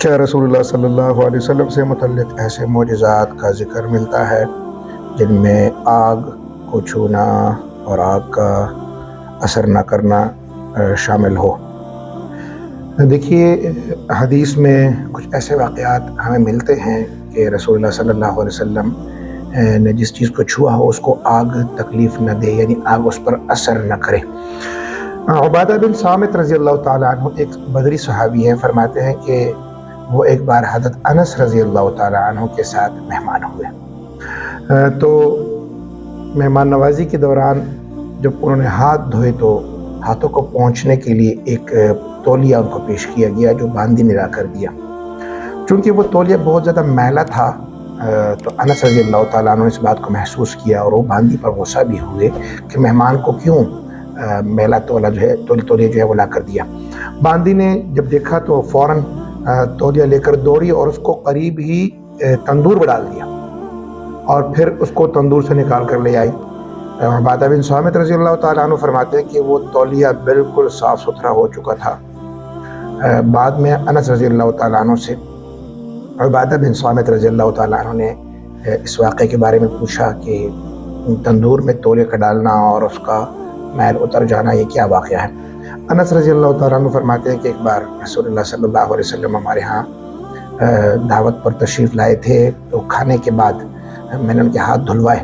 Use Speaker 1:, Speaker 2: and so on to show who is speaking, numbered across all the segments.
Speaker 1: کیا رسول اللہ صلی اللہ علیہ وسلم سے متعلق ایسے معجزات کا ذکر ملتا ہے جن میں آگ کو چھونا اور آگ کا اثر نہ کرنا شامل ہو؟ دیکھیے، حدیث میں کچھ ایسے واقعات ہمیں ملتے ہیں کہ رسول اللہ صلی اللہ علیہ وسلم نے جس چیز کو چھوا ہو اس کو آگ تکلیف نہ دے، یعنی آگ اس پر اثر نہ کرے۔ عبادہ بن صامت رضی اللہ تعالیٰ عنہ ایک بدری صحابی ہیں، فرماتے ہیں کہ وہ ایک بار حضرت انس رضی اللہ تعالیٰ عنہ کے ساتھ مہمان ہوئے، تو مہمان نوازی کے دوران جب انہوں نے ہاتھ دھوئے تو ہاتھوں کو پہنچنے کے لیے ایک تولیہ ان کو پیش کیا گیا جو باندی نے لا کر دیا۔ چونکہ وہ تولیہ بہت زیادہ میلا تھا تو انس رضی اللہ تعالیٰ عنہ نے اس بات کو محسوس کیا اور وہ باندی پر غصہ بھی ہوئے کہ مہمان کو کیوں میلا تولیہ جو ہے وہ لا کر دیا۔ باندی نے جب دیکھا تو فوراً تولیہ لے کر دوڑی اور اس کو قریب ہی تندور میں ڈال دیا اور پھر اس کو تندور سے نکال کر لے آئی۔ عبادہ بن صامت رضی اللہ تعالیٰ عنہ فرماتے ہیں کہ وہ تولیہ بالکل صاف ستھرا ہو چکا تھا۔ بعد میں انس رضی اللہ تعالیٰ عنہ سے عبادہ بن صامت رضی اللہ تعالیٰ عنہ نے اس واقعے کے بارے میں پوچھا کہ تندور میں تولیہ کا ڈالنا اور اس کا میل اتر جانا یہ کیا واقعہ ہے؟ انس رضی اللہ تعالیٰ عنہ فرماتے ہیں کہ ایک بار رسول اللہ صلی اللہ علیہ وسلم ہمارے ہاں دعوت پر تشریف لائے تھے، تو کھانے کے بعد میں نے ان کے ہاتھ دھلوائے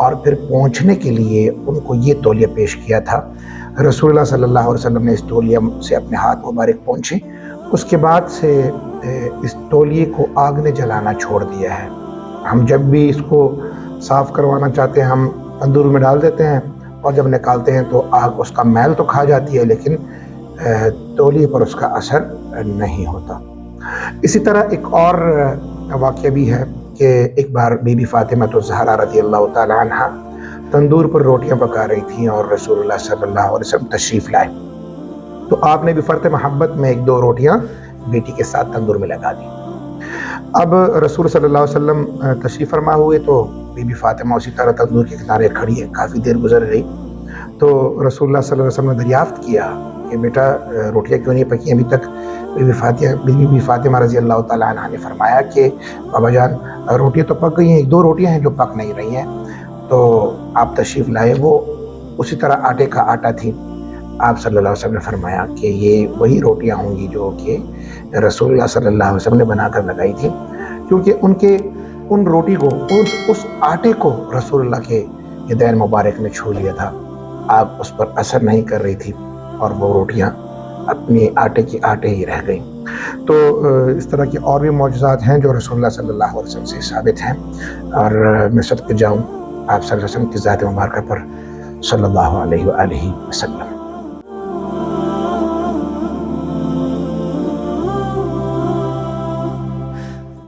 Speaker 1: اور پھر پہنچنے کے لیے ان کو یہ تولیہ پیش کیا تھا۔ رسول اللہ صلی اللہ علیہ وسلم نے اس تولیہ سے اپنے ہاتھ مبارک پہنچے، اس کے بعد سے اس تولیے کو آگ نے جلانا چھوڑ دیا ہے۔ ہم جب بھی اس کو صاف کروانا چاہتے ہیں ہم تندور میں ڈال دیتے ہیں اور جب نکالتے ہیں تو آگ اس کا میل تو کھا جاتی ہے لیکن تولیے پر اس کا اثر نہیں ہوتا۔ اسی طرح ایک اور واقعہ بھی ہے کہ ایک بار بی بی فاطمہ الزہرا رضی اللہ تعالیٰ عنہ تندور پر روٹیاں پکا رہی تھیں اور رسول اللہ صلی اللہ علیہ وسلم تشریف لائے، تو آپ نے بھی فرط محبت میں ایک دو روٹیاں بیٹی کے ساتھ تندور میں لگا دی۔ اب رسول صلی اللہ علیہ وسلم تشریف فرما ہوئے تو بی بی فاطمہ اسی طرح تندور کے کنارے کھڑی ہے، کافی دیر گزر گئی تو رسول اللہ صلی اللہ علیہ وسلم نے دریافت کیا کہ بیٹا روٹیاں کیوں نہیں پکی ابھی تک؟ بی بی فاطمہ رضی اللہ تعالیٰ عنہ نے فرمایا کہ بابا جان روٹیاں تو پک گئی ہیں، ایک دو روٹیاں ہیں جو پک نہیں رہی ہیں، تو آپ تشریف لائے وہ اسی طرح آٹے کا آٹا تھی۔ آپ صلی اللہ علیہ وسلم نے فرمایا کہ یہ وہی روٹیاں ہوں گی جو کہ رسول اللہ صلی اللہ علیہ وسلم نے بنا کر لگائی تھی، کیونکہ ان روٹی کو اس آٹے کو رسول اللہ کے یدین مبارک نے چھو لیا تھا، آگ اس پر اثر نہیں کر رہی تھی اور وہ روٹیاں اپنے آٹے کی آٹے ہی رہ گئیں۔ تو اس طرح کے اور بھی معجزات ہیں جو رسول اللہ صلی اللہ علیہ وسلم سے ثابت ہیں، اور میں صدقے جاؤں آپ صلی اللہ علیہ وسلم کی ذات مبارکہ پر صلی اللہ علیہ وآلہ وسلم۔